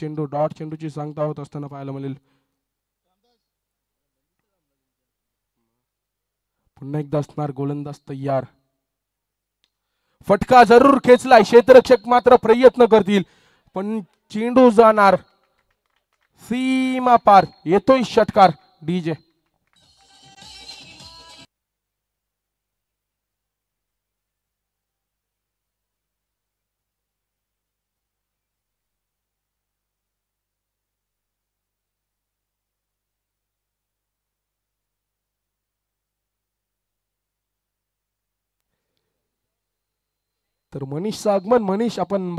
चेंडू डॉट चेंडूची सांगता होत असताना पाहायला मिळेल. पुन्हा एकदा असणार गोलंदाज तयार. फटका जरूर खेचलाय, क्षेत्ररक्षक मात्र प्रयत्न करतील पण चेंडू जाणार सीमा पार. येतोय षटकार डीजे. तर मनीषचं आगमन. मनीष आपण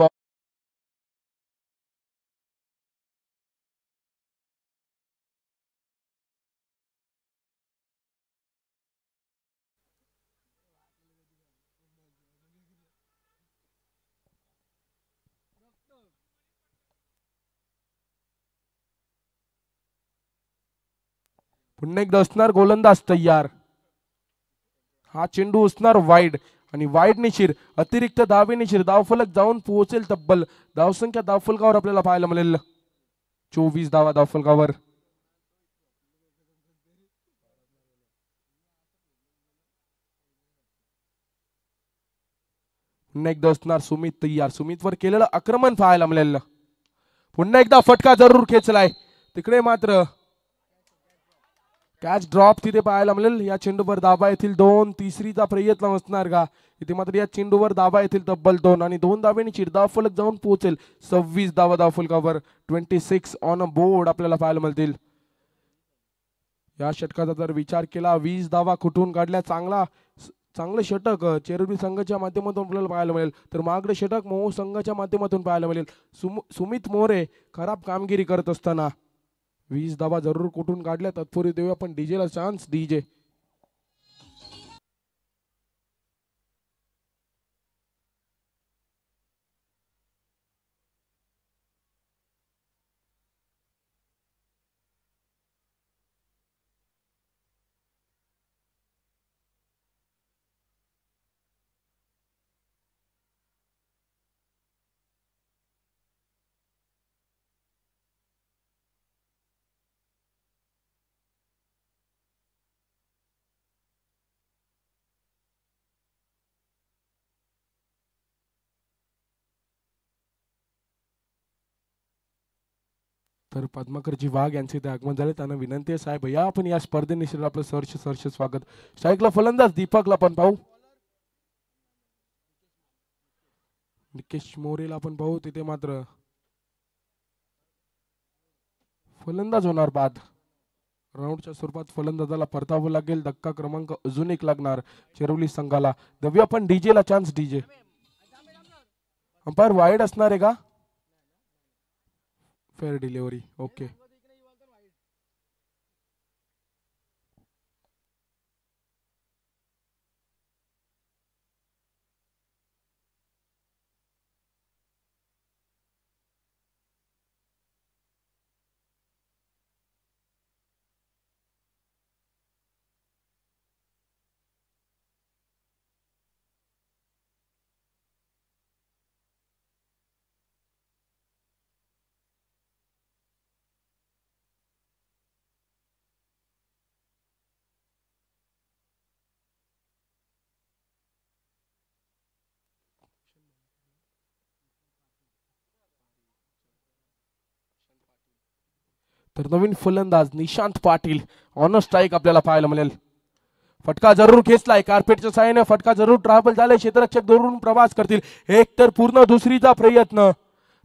पुन्हा एकदा असणार गोलंदाज तयार. हा चेंडू असणार वाईड आणि वाईड निशिर अतिरिक्त धावे निशिर धावफलक जाऊन पोहोचेल तब्बल धावसंख्या धावफलकावर आपल्याला पाहायला मिळेल 24 धावा धावफलकावर. पुन्हा एकदा असणार सुमित तयार. सुमितवर केलेलं आक्रमण पाहायला मिळेल. पुन्हा एकदा फटका जरूर खेचलाय, तिकडे मात्र कॅच ड्रॉप तिथे पाहायला मिळेल. या चेंडूवर धाबा येथील 2. तिसरीचा प्रयत्न असणार का इथे मात्र या चेंडूवर धाबा येथील तब्बल 2 आणि 2 धाब्यांनी चिरधाव फलक जाऊन पोहोचेल 26 धावा धावफलकावर. 26 ऑन अ बोर्ड आपल्याला पाहायला मिळतील. या षटकाचा जर विचार केला 20 धावा कुठून काढल्या. चांगलं षटक चेरुली संघाच्या माध्यमातून आपल्याला पाहायला मिळेल. तर मागडे षटक मोहो संघाच्या माध्यमातून पाहायला मिळेल. सुमित मोरे खराब कामगिरी करत असताना 20 धावा जरूर कुठून काढल्या. तत्पूर्वी देऊया आपण डीजेला चान्स. डीजे तर पद्माकरजी वाघ यांचे इथे आगमन झाले. त्यांना विनंती आहे साहेब या आपण या स्पर्धेनिशी आपलं सरचे स्वागत. स्ट्राईकला फलंदाज दीपकला आपण पाहू. निकेश मोरेला आपण पाहू. तिथे मात्र फलंदाज होणार बाद. राऊंडच्या स्वरूपात फलंदाजाला परतावं लागेल. धक्का क्रमांक अजून एक लागणार चेरुली संघाला. देऊया आपण डीजेला चान्स. डीजे अंपायर वाईड असणार आहे का. Fair delivery okay. तर नवीन फलंदाज निशांत पाटील ऑन स्ट्राईक आपल्याला पाहायला मिळेल. फटका जरूर खेचलाय. कार्पेटच्या साहाय्याने फटका जरूर ट्रॅव्हल झालाय. क्षेत्ररक्षक दुरून प्रवास करतील. एक तर पूर्ण दुसरीचा प्रयत्न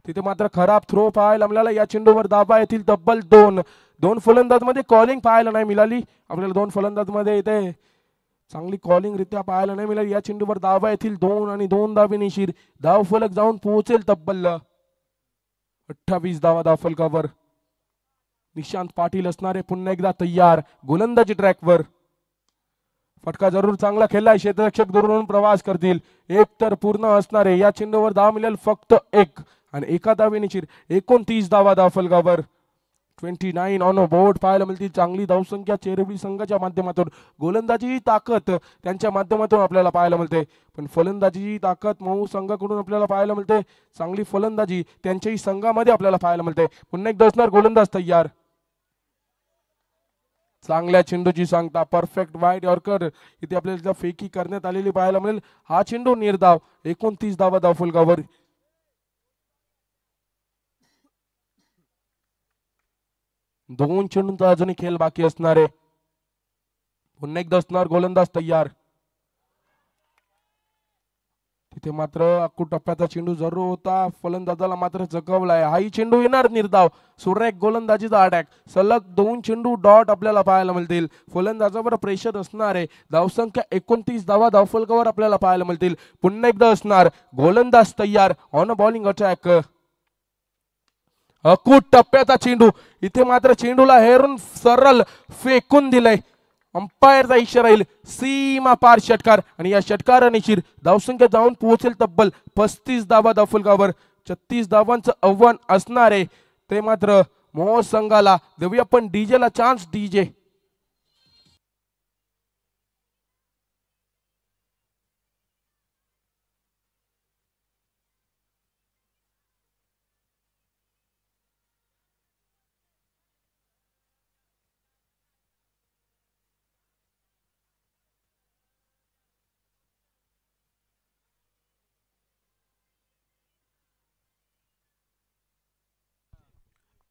तिथे मात्र खराब थ्रो पाहायला मिळाला. या चेंडूवर धाबा येथील तब्बल 2 फलंदाज मध्ये कॉलिंग पाहायला नाही मिळाली आपल्याला. 2 फलंदाज मध्ये इथे चांगली कॉलिंग रित्या पाहायला नाही मिळाली. या चेंडूवर धाबा येथील 2 आणि 2 धाबे निशीर धाव फलक जाऊन पोहोचेल तब्बल 28 धावा धावफलकावर. निशांत पाटील असणारे पुन्हा एकदा तयार गोलंदाजी ट्रॅकवर. फटका जरूर चांगला खेळलाय. क्षेत्ररक्षक दुरून प्रवास करतील. एक तर पूर्ण असणारे. या चेंडूवर धाव मिळेल फक्त 1 आणि एका धावेने 29 धावा धावफलकावर. 29 ऑन बोर्ड पाहायला मिळतील. चांगली धावसंख्या चेरवली संघाच्या माध्यमातून, गोलंदाजी ताकद त्यांच्या माध्यमातून आपल्याला पाहायला मिळते. पण फलंदाजी ताकद मऊ संघाकडून आपल्याला पाहायला मिळते. चांगली फलंदाजी त्यांच्याही संघामध्ये आपल्याला पाहायला मिळते. पुन्हा एकदा असणार गोलंदाज तयार. चांगल्या चेंडूची सांगता, परफेक्ट वाईड यॉर्कर इथे आपल्याला फेकी करण्यात आलेली पाहायला मिळेल. हा चेंडू निर्धाव, 29 धावा धावफलकावर. दोन चेंडूंचा अजूनही खेळ बाकी असणार आहे. पुन्हा एकदा असणार गोलंदाज तयार. तिथे मात्र अक्कू टप्प्याचा चेंडू जरूर होता, फलंदाजाला मात्र चकवलाय. हाही चेंडू येणार निर्धाव. सुरेख गोलंदाजीचा अटॅक, सलग 2 चेंडू डॉट आपल्याला पाहायला मिळतील. फलंदाजावर प्रेशर असणार आहे. धावसंख्या 29 धावा धावफलकावर आपल्याला पाहायला मिळतील. पुन्हा एकदा असणार गोलंदाज तयार. ऑन बॉलिंग अटॅक, अकूट टप्प्याचा चेंडू. इथे मात्र चेंडूला हेरून सरळ फेकून दिलंय. अंपायरचा इशारा येईल, सीमा पार षटकार. आणि या षटकारानिशीर धावसंख्या जाऊन पोहोचेल तब्बल 35 धावा धावफलकावर. 36 धावांचं आव्हान असणार आहे. ते मात्र मोह संघाला देऊया पण डीजेला चान्स. DJ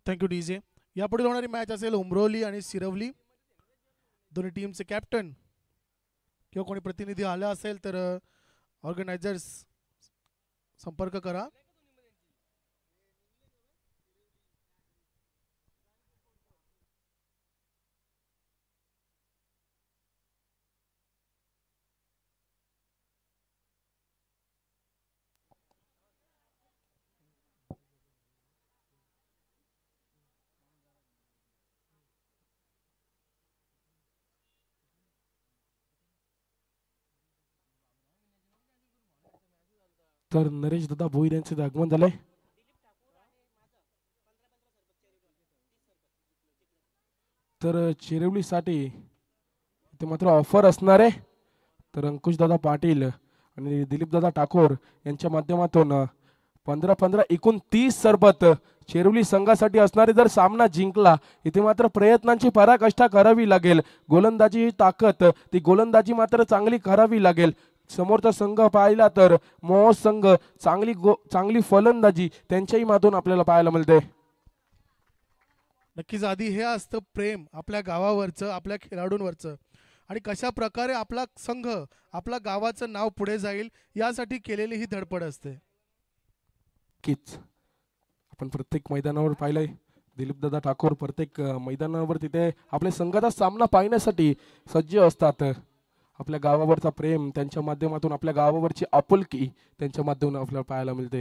thank you DJ. यापुढे होणारी मॅच असेल उमरोली आणि सिरवली. दोन्ही टीमचे कॅप्टन किंवा कोणी प्रतिनिधी आला असेल तर ऑर्गनायझर्स संपर्क करा. तर नरेश दादा भोईर यांचे आगमन झालंय. तर चिरवलीसाठी ते मात्र ऑफर असणार आहे. तर अंकुश दादा पाटील आणि दिलीप दादा ठाकूर यांच्या माध्यमातून 15-15 एकूण 30 सरबत चेरवली संघासाठी असणारे. जर सामना जिंकला इथे मात्र प्रयत्नांची पराकाष्ठा करावी लागेल. गोलंदाजी ही ताकद, ती गोलंदाजी मात्र चांगली करावी लागेल. समोरचा संघ पाहिला तर मोह संघ चांगली फलंदाजी त्यांच्याही माधून आपल्याला पाहायला मिळते. नक्कीच आधी हे असतं प्रेम आपल्या गावावरचं, आपल्या खेळाडूंवरचं, आणि कशा प्रकारे आपला संघ आपल्या गावाचं नाव पुढे जाईल यासाठी केलेली ही धडपड असते. कीच आपण प्रत्येक मैदानावर पाहिलंय दिलीप दादा ठाकूर प्रत्येक मैदानावर तिथे आपल्या संघाचा सामना पाहण्यासाठी सज्ज असतात. आपल्या गावावरचा प्रेम त्यांच्या माध्यमातून, आपल्या गावावरची आपुलकी त्यांच्या माध्यमातून आपल्याला पाहायला मिळते.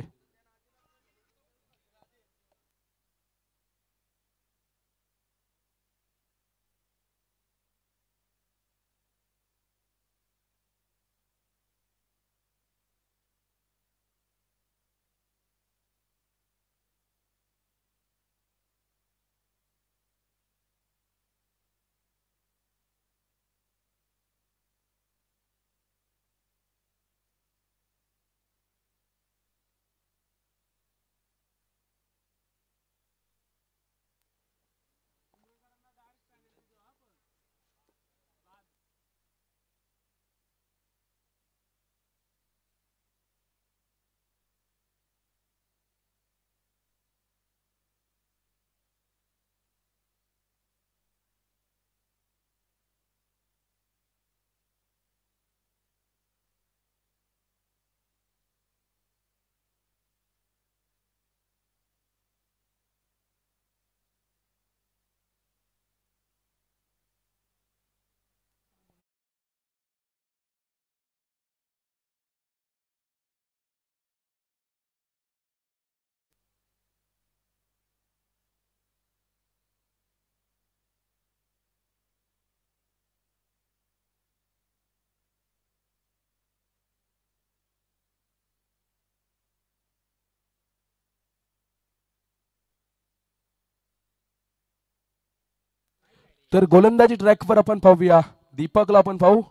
तर गोलंदाजी ट्रॅकवर आपण पाहूया. दीपकला आपण पाहू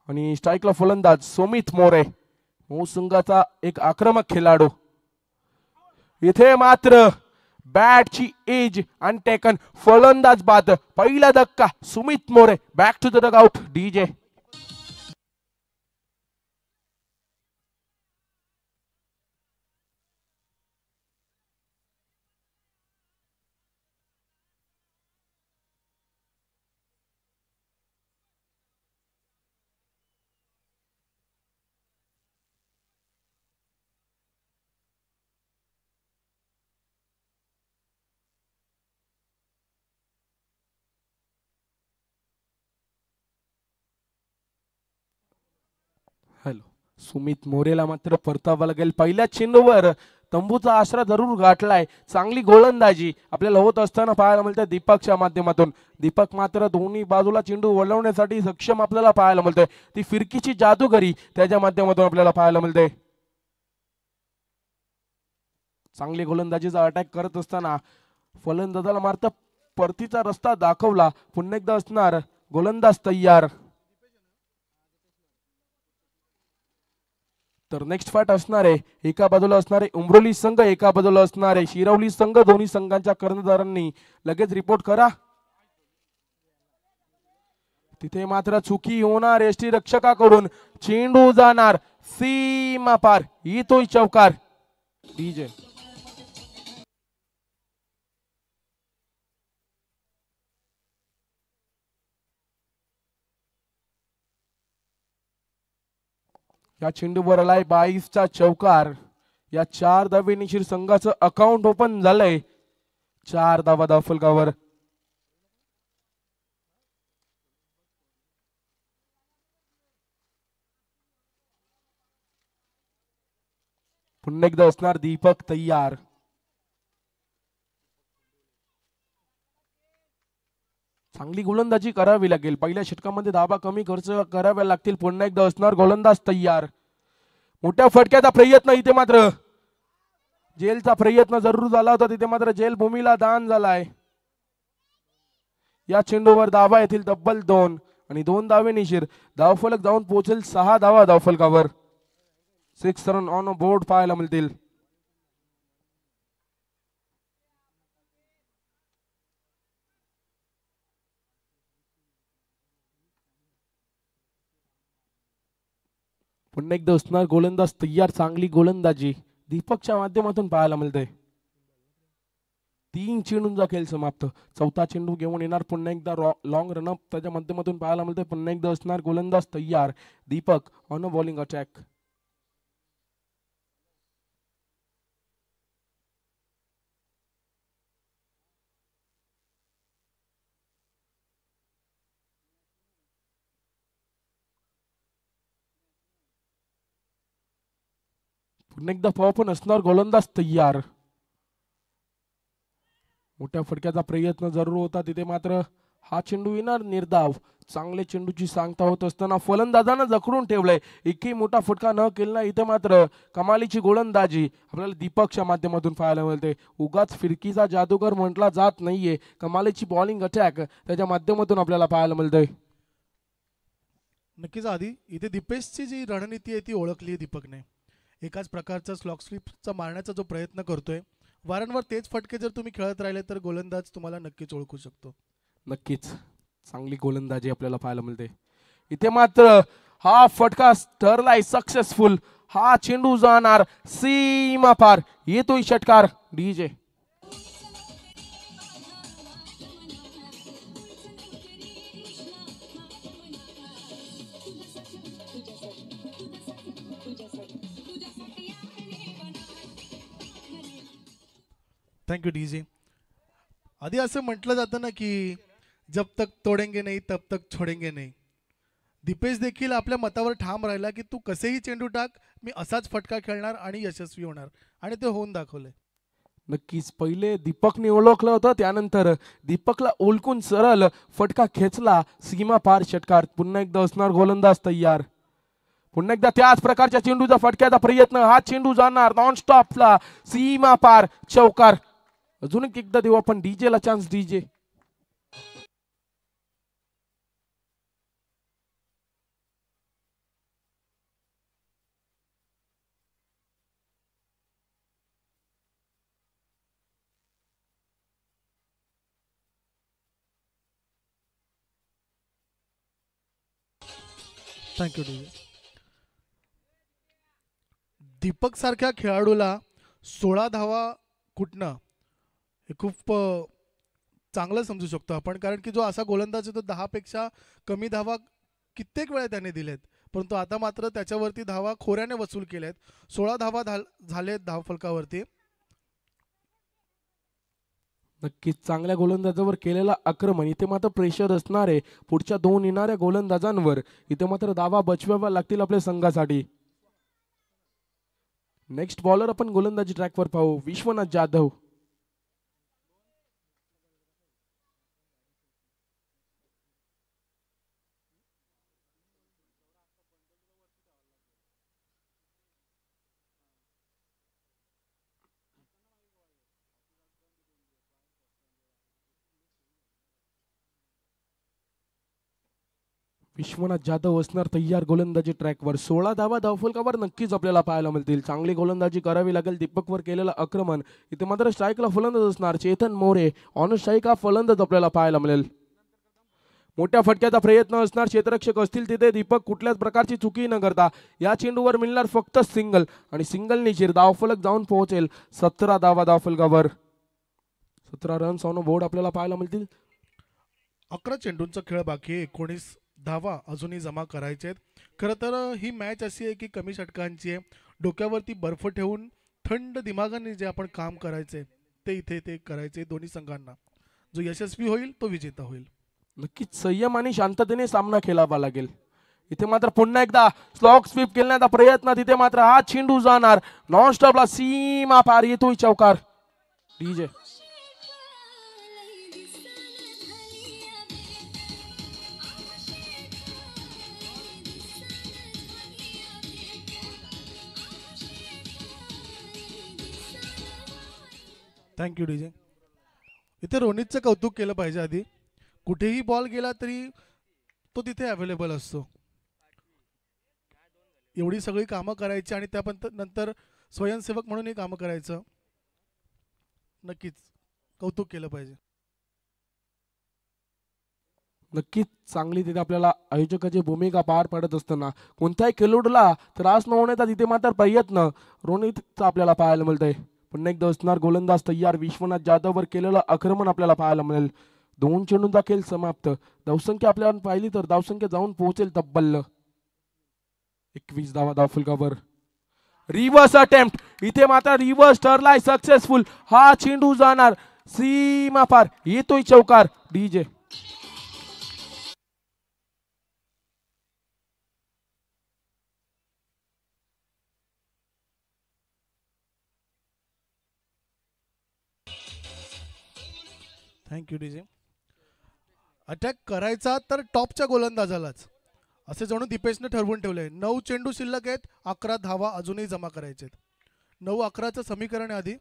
आणि स्ट्राईकला फलंदाज सुमित मोरे, मूळ संघाचा एक आक्रमक खेळाडू. इथे मात्र बॅटची एज अनटेकन, फलंदाज बाद. पहिला धक्का Sumit More, back to the dugout. DJ hello. Sumit मोरेला मात्र परतावा लागेल. पहिल्या चेंडूवर तंबूचा आसरा जरूर गाठलाय. चांगली गोलंदाजी आपल्याला होत असताना पाहायला मिळते दीपकच्या माध्यमातून. दीपक मात्र दोन्ही बाजूला चेंडू वळवण्यासाठी सक्षम आपल्याला पाहायला मिळते. ती फिरकीची जादूगरी त्याच्या माध्यमातून आपल्याला पाहायला मिळते. चांगली गोलंदाजीचा अटॅक करत असताना फलंदाजाला मात्र परतीचा रस्ता दाखवला. पुन्हा एकदा असणार गोलंदाज तयार. तर नेक्स्ट फाईट असणार आहे, एका बाजूला असणारे उमरोली संघ, एका बाजूला असणारे शिरवली संघ. दोन्ही संघांच्या कर्णधारांनी लगेच रिपोर्ट करा. तिथे मात्र चुकी होणार एसटी रक्षकाकडून. चेंडू जाणार सीमा पार, येतोय चौकार. डीजे या चेंडूवर आलाय 22चा चौकार. या 4 धावे निशीर संघाचं अकाउंट ओपन झालंय. 4 धावा धावफलकावर. पुन्हा एकदा असणार दीपक तयार. चांगली गोलंदाजी करावी लागेल. पहिल्या षटकामध्ये धावा कमी खर्च कराव्या लागतील. पुन्हा एकदा असणार गोलंदाज तयार. मोठ्या फटक्याचा प्रयत्न, इथे मात्र जेलचा प्रयत्न जरूर झाला होता. तिथे मात्र जेल भूमीला दान झालाय. या चेंडूवर धावा येतील तब्बल 2 आणि 2 धावे निशीर. धावफलक जाऊन पोहोचेल 6 धावा धावफलकावर. 6 रन ऑन बोर्ड पाहायला मिळतील. पुन्हा एकदा असणार गोलंदाज तयार. चांगली गोलंदाजी दीपकच्या माध्यमातून पाहायला मिळते. 3 चेंडूंचा खेळ समाप्त. 4था चेंडू घेऊन येणार पुन्हा एकदा लॉंग रनअप त्याच्या माध्यमातून पाहायला मिळते. पुन्हा एकदा असणार गोलंदाज तयार. Deepak on a bowling attack. पुन्हा एकदा पाव पण असणार गोलंदाज तयार. मोठ्या फटक्याचा प्रयत्न जरूर होता. तिथे मात्र हा चेंडू येणार निर्धाव. चांगले चेंडूची सांगता होत असताना फलंदाजानं जखडून ठेवलंय. एकही मोठा फटका न केला. इथे मात्र कमालीची गोलंदाजी आपल्याला दीपकच्या माध्यमातून पाहायला मिळते. उगाच फिरकीचा जादूगर म्हटला जात नाहीये. कमालीची बॉलिंग अटॅक त्याच्या माध्यमातून आपल्याला पाहायला मिळतंय. नक्कीच आधी इथे दीपेशची जी रणनीती आहे ती ओळखली आहे दीपकने. एकाच प्रकारचा स्लॉक स्लिपचा मारण्याचा जो प्रयत्न करतोय, वारंवार तेच फटके जर तुम्ही खेळत राहिले तर गोलंदाज तुम्हाला नक्कीच ओळखू शकतो. नक्कीच चांगली गोलंदाजी आपल्याला पाहायला मिळते. इथे मात्र हा फटका ठरलाय सक्सेसफुल. हा चेंडू जाणार सीमा पार, येतोय षटकार. DJ thank you DJ. आधी असं म्हटलं जातं ना की जब तक तोडेंगे नाही तब तक छोडेंगे नाही. दीपेश देखील आपल्या मतावर ठाम राहिला की तू कसेही चेंडू टाक, मी असाच फटका खेळणार आणि यशस्वी होणार, आणि ते होऊन दाखवले. नक्कीच पहिले दीपकने ओळखलं होतं, त्यानंतर दीपकला ओळखून सरळ फटका खेचला. सीमा पार षटकार. पुन्हा एकदा असणार गोलंदाज तयार. पुन्हा एकदा त्याच प्रकारच्या चेंडूचा फटक्याचा प्रयत्न. हा चेंडू जाणार नॉन स्टॉपला सीमा पार, चौकार. अजून एकदा देऊ आपण डीजे ला chance. DJ thank you DJ. Deepak सारख्या खेळाडूला 16 धावा कुठनं हे खूप चांगलं समजू शकतो आपण, कारण की जो असा गोलंदाज आहे तो 10 पेक्षा कमी धावा कित्येक वेळा त्याने दिलेत, परंतु आता मात्र त्याच्यावरती धावा खोऱ्याने वसूल केल्यात. 16 धावा झालेत धावफलकावरती. नक्कीच चांगल्या गोलंदाजावर केलेला आक्रमण. इथे मात्र प्रेशर असणार आहे पुढच्या 2 येणाऱ्या गोलंदाजांवर. इथे मात्र धावा बचवाव्या लागतील आपल्या संघासाठी. नेक्स्ट बॉलर आपण गोलंदाजी ट्रॅकवर पाहू, विश्वनाथ जाधव. विश्वनाथ जाधव असणार तयार गोलंदाजी ट्रॅकवर. 16 धावा धावफलकावर नक्कीच आपल्याला पाहायला मिळतील. चांगली गोलंदाजी करावी लागेल. दीपकवर केलेलं आक्रमण. इथे मात्र स्ट्राईकला फलंदाज असणार चेतन मोरे. ऑन स्ट्राईक हा फलंदाज आपल्याला पाहायला मिळेल. मोठ्या फटक्याचा प्रयत्न असणार. क्षेत्ररक्षक असतील तिथे दीपक कुठल्याच प्रकारची चुकी न करता या चेंडूवर मिळणार फक्त सिंगल आणि सिंगलनी चिर धावफलक जाऊन पोहोचेल 17 धावा धावफलकावर. 17 रन्स ऑन बोर्ड आपल्याला पाहायला मिळतील. 11 चेंडूंचा खेळ बाकी आहे. 19 धावा अजूनही जमा करायचे आहेत. खरं तर ही मॅच अशी आहे की कमी षटकांची आहे. डोक्यावरती बर्फ ठेवून थंड दिमागाने जे आपण काम करायचे ते इथे ते करायचे दोन्ही संघांना. जो यशस्वी होईल तो विजेता होईल. नक्कीच संयम आणि शांततेने सामना खेळावा लागेल. इथे मात्र पुन्हा एकदा स्लॉग स्वीप केल्याचा प्रयत्न. तिथे मात्र हा चेंडू जाणार नॉनस्टॉपला सीमा पार. येतोय चौकार. DJ thank you DJ. इथे रोनितचं कौतुक केलं पाहिजे. आधी कुठेही बॉल गेला तरी तो तिथे अवेलेबल असतो. एवढी सगळी कामं करायची आणि त्या पण नंतर स्वयंसेवक म्हणूनही कामं करायचं. नक्कीच कौतुक केलं पाहिजे. नक्कीच चांगली तिथे आपल्याला आयोजकाची भूमिका पार पडत असताना कोणत्याही खेळाडूला त्रास न होण्याचा तिथे मात्र प्रयत्न रोनितचा आपल्याला पाहायला मिळतंय. पुन्हा एकदा असणार गोलंदाज तयार. विश्वनाथ जाधववर केलेलं आक्रमण आपल्याला पाहायला मिळेल. 2 चेंडूंचा खेळ समाप्त. धावसंख्या आपल्याला पाहिली तर धावसंख्या जाऊन पोहोचेल तब्बल 21 धावा धावफलकावर. Reverse attempt. इथे मात्र रिव्हर्स ठरलाय सक्सेसफुल. हा चेंडू जाणार सीमा पार. येतोय चौकार. DJ thank you DJ. अटॅक करायचा तर टॉपच्या गोलंदाजालाच असे जणू दीपेशने ठरवून ठेवलंय. 9 चेंडू शिल्लक आहेत. 11 धावा अजूनही जमा करायचे आहेत. 9-11चं समीकरण आहे. आधी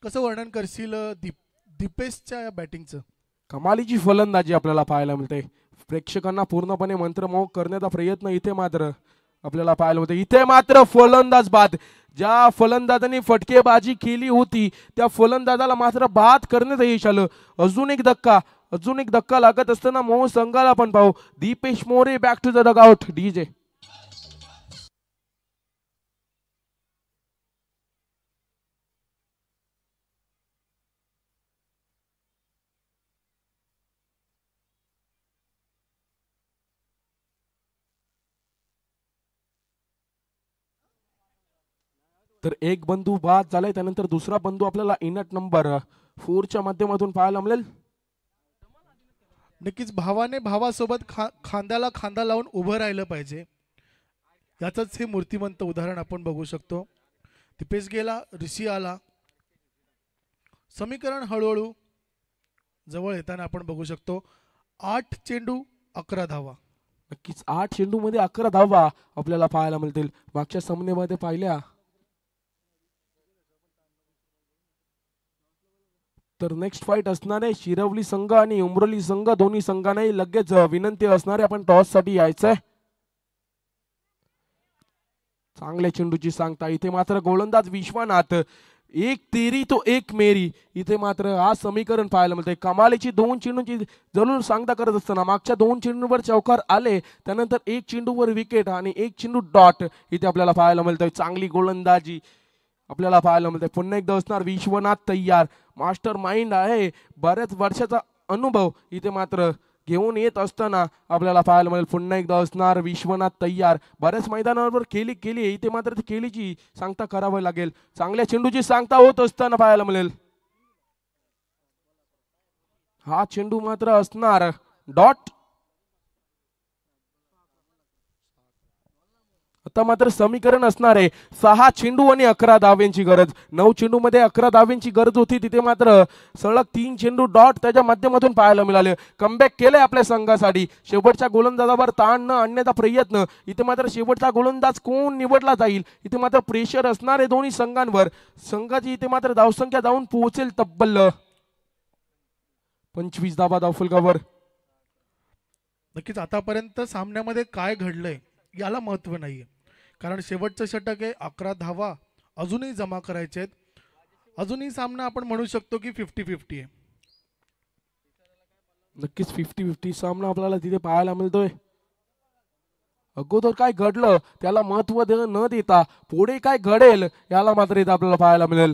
कसं वर्णन करशील दीपेशच्या या बॅटिंगचं? कमालीची फलंदाजी आपल्याला पाहायला मिळते. प्रेक्षकांना पूर्णपणे मंत्रमोहक करण्याचा प्रयत्न इथे मात्र आपल्याला पाहायला मिळते. इथे मात्र फलंदाज बाद. ज्या फलंदाजाने फटकेबाजी केली होती त्या फलंदाजाला मात्र बाद करण्यात यश आलं. अजून एक धक्का लागत असताना मोह संघाला पण पाहू. Deepesh More back to the dugout. DJ तर एक बंधू बाद झालाय. त्यानंतर दुसरा बंधू आपल्याला इनट नंबर 4च्या माध्यमातून पाहायला मिळेल. नक्कीच भावाने भावासोबत खांद्याला खांदा लावून उभं राहिलं पाहिजे. याचंच हे मूर्तिमंत उदाहरण आपण बघू शकतो. दीपेश गेला, ऋषी आला. समीकरण हळूहळू जवळ येताना आपण बघू शकतो. 8 चेंडू 11 धावा. नक्कीच 8 चेंडू मध्ये 11 धावा आपल्याला पाहायला मिळतील. मागच्या सामन्यामध्ये पाहिल्या तर नेक्स्ट फाईट असणार आहे शिरवली संघ आणि उमरोली संघ. दोन्ही संघांनाही लगेच विनंती असणार आहे आपण टॉस साठी यायचंय. चांगल्या चेंडूची सांगता. इथे मात्र गोलंदाज विश्वनाथ एक तेरी तो एक मेरी, इथे मात्र हा समीकरण पाहायला मिळतंय. कमालीची 2 चेंडूंची जरूर सांगता करत असताना मागच्या 2 चेंडूंवर चौकार आले, त्यानंतर 1 चेंडूवर विकेट आणि 1 चेंडू डॉट इथे आपल्याला पाहायला मिळतंय. चांगली गोलंदाजी आपल्याला पाहायला मिळते. पुन्हा एकदा असणार विश्वनाथ तय्यार, मास्टर माइंड आहे, बऱ्याच वर्षाचा अनुभव इथे मात्र घेऊन येत असताना आपल्याला पाहायला मिळेल. पुन्हा एकदा असणार विश्वनाथ तय्यार, बऱ्याच मैदानावर केली इथे मात्र ती केलीची सांगता करावी लागेल. चांगल्या चेंडूची सांगता होत असताना पाहायला मिळेल. हा चेंडू मात्र असणार डॉट. आता मात्र समीकरण असणार आहे 6 चेंडू आणि 11 धाव्यांची गरज. 9 चेंडू मध्ये 11 धाव्यांची गरज होती, तिथे मात्र सलग 3 चेंडू डॉट त्याच्या माध्यमातून पाहायला मिळाले. कमबॅक केलंय आपल्या संघासाठी. शेवटच्या गोलंदाजावर ताण न आणण्याचा प्रयत्न, इथे मात्र शेवटचा गोलंदाज कोण निवडला जाईल इथे मात्र प्रेशर असणार आहे दोन्ही संघांवर. संघाची इथे मात्र धावसंख्या जाऊन पोहोचेल तब्बल 25 धावा धावफलकावर. नक्कीच आतापर्यंत सामन्यामध्ये काय घडलंय याला महत्व नाहीये, कारण शेवटचं षटक आहे. 11 धावा अजूनही जमा करायचे आहेत. अजूनही सामना आपण म्हणू शकतो की 50-50 आहे. नक्कीच 50-50 सामना आपल्याला तिथे पाहायला मिळतोय. अगोदर काय घडलं त्याला महत्व न देता पुढे काय घडेल याला मात्र इथे आपल्याला पाहायला मिळेल.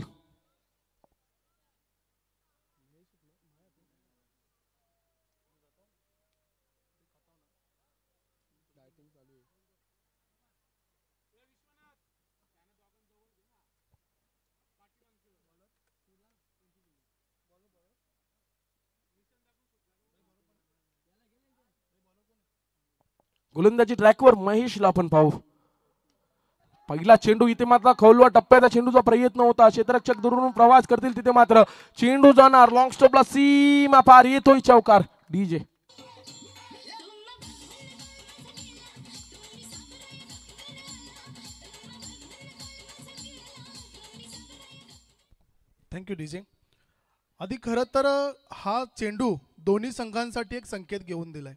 गोलंदाजी ट्रॅकवर महेशला आपण पाहू. पहिला चेंडू इथे मात्र खोलवा टप्प्याचा चेंडूचा प्रयत्न होता. क्षेत्ररक्षक दुरून प्रवास करतील, तिथे मात्र चेंडू जाणार लॉंग स्टॉपला, सीमा पार, येतोय चौकार. DJ thank you DJ. आधी खरं तर हा चेंडू दोन्ही संघांसाठी एक संकेत घेऊन दिलाय.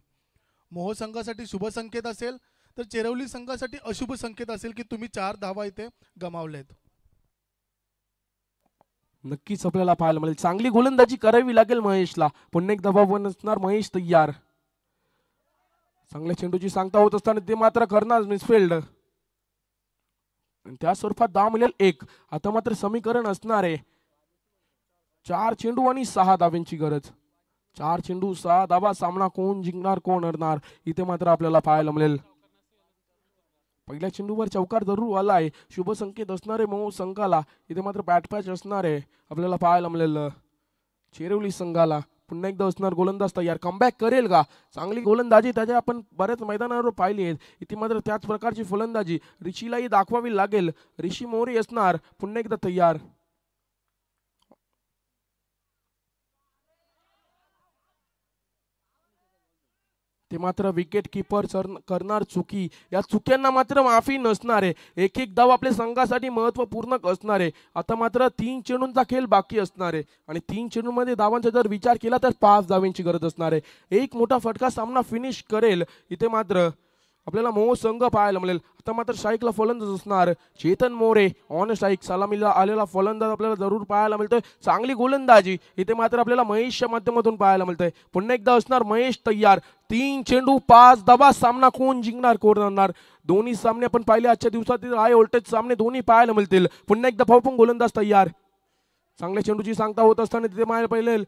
मोह संघासाठी शुभ संकेत असेल तर चेरवली संघासाठी अशुभ संकेत असेल की तुम्ही 4 धावा इथे गमावलेत. नक्कीच आपल्याला पाहायला मिळेल. चांगली गोलंदाजी करावी लागेल महेशला. पुन्हा एक दबाव असणार महेश तय्यार. चांगल्या चेंडूची सांगता होत असताना ते मात्र करणार मिसफिल्ड. त्या स्वरूपात धाव मिळेल 1. आता मात्र समीकरण असणार आहे 4 चेंडू आणि 6 धाव्यांची गरज. 4 चेंडू 6 धावा, सामना कोण जिंकणार कोण हरणार इथे मात्र आपल्याला पाहायला मिळेल. पहिल्या चेंडूवर चौकार जरूर आला आहे, शुभ संकेत असणारे मोह संघाला. इथे मात्र बॅटपॅच असणार आहे आपल्याला पाहायला मिळेल चेरवली संघाला. पुन्हा एकदा असणार गोलंदाज तयार, कमबॅक करेल का? चांगली गोलंदाजी त्याच्या आपण बऱ्याच मैदानावर पाहिली आहे. इथे मात्र त्याच प्रकारची फलंदाजी ऋषीलाही दाखवावी लागेल. ऋषी मोरे असणार पुन्हा एकदा तयार. ते मात्र विकेट किपर करणार चुकी. या चुक्यांना मात्र माफी नसणार आहे. एक एक धाव आपल्या संघासाठी महत्वपूर्ण असणार आहे. आता मात्र 3 चेंडूंचा खेळ बाकी असणार आहे आणि 3 चेंडूंमध्ये धावांचा जर विचार केला तर 5 धावांची गरज असणार आहे. एक मोठा फटका सामना फिनिश करेल इथे मात्र आपल्याला मोह संघ पाहायला मिळेल. आता मात्र स्ट्राईकला फलंदाज असणार चेतन मोरे. ऑन स्ट्राईक सलामीला आलेला फलंदाज आपल्याला जरूर पाहायला मिळतोय. चांगली गोलंदाजी इथे मात्र आपल्याला महेशच्या माध्यमातून पाहायला मिळतंय. पुन्हा एकदा असणार महेश तयार. 3 चेंडू 5 धावा, सामना कोण जिंकणार कोण हरणार. दोन्ही सामने आपण पाहिले आजच्या दिवसातील हाय व्होल्टेज सामने दोन्ही पाहायला मिळतील. पुन्हा एकदा पाहू गोलंदाज तयार. चांगल्या चेंडूची सांगता होत असताना तिथे पाहायला पाहिजे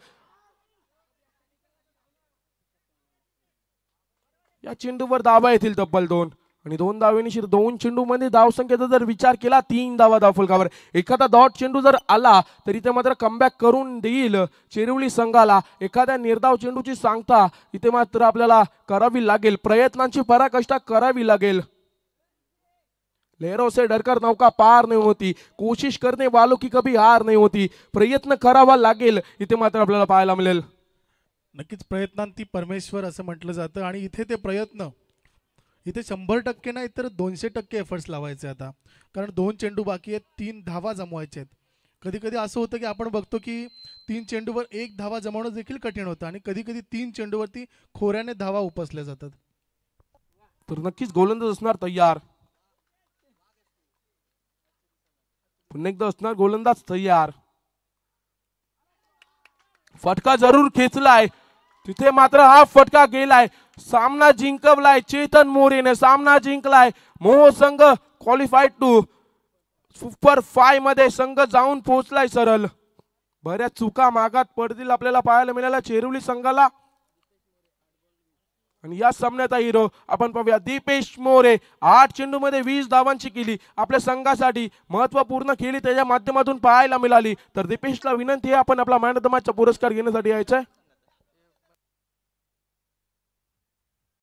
या चेंडूवर धावा येतील तब्बल 2 आणि 2 धावेनिशीर 2 चेंडू मध्ये धावसंख्येचा जर विचार केला 3 धावा धावफलकावर. एखादा डॉट चेंडू जर आला तरी ते मात्र कमबॅक करून देईल चेरवली संघाला. एखाद्या निर्धाव चेंडूची सांगता इथे मात्र आपल्याला करावी लागेल. प्रयत्नांची पराकाष्ठा करावी लागेल. लहरों से डरकर नौका पार नहीं होती, कोशिश करने वालों की कभी हार नहीं होती. प्रयत्न करावा लागेल इथे मात्र आपल्याला पाहायला मिळेल. नक्कीच प्रयत्नांती परमेश्वर असं म्हटलं जातं आणि इथे ते प्रयत्न इथे 100% नाही तर 200% एफर्ट्स लावायचे आता, कारण 2 चेंडू बाकी आहेत, 3 धावा जमवायचे आहेत. कधी कधी असं होतं की आपण बघतो की 3 चेंडूवर 1 धावा जमवणं देखील कठीण होतं आणि कधी कधी 3 चेंडूवरती खोऱ्याने धावा उपसल्या जातात. तर नक्कीच गोलंदाज असणार तयार. पुन्हा एकदा असणार गोलंदाज तयार. फटका जरूर खेचलाय तिथे, मात्र हा फटका गेलाय. सामना जिंकवलाय चेतन मोरेने, सामना जिंकलाय. मोह संघ क्वालिफाईड टू सुपर 5 मध्ये संघ जाऊन पोहोचलाय सरळ. बऱ्याच चुका मागात पडतील आपल्याला पाहायला मिळाला चेरुली संघाला. आणि या सामन्याचा हिरो आपण पाहूया दीपेश मोरे. 8 चेंडूमध्ये 20 धावांची केली, आपल्या संघासाठी महत्वपूर्ण खेळी त्याच्या माध्यमातून पाहायला मिळाली. तर दीपेशला विनंती आहे आपण आपला मॅन ऑफ द मॅचचा पुरस्कार घेण्यासाठी यायचंय.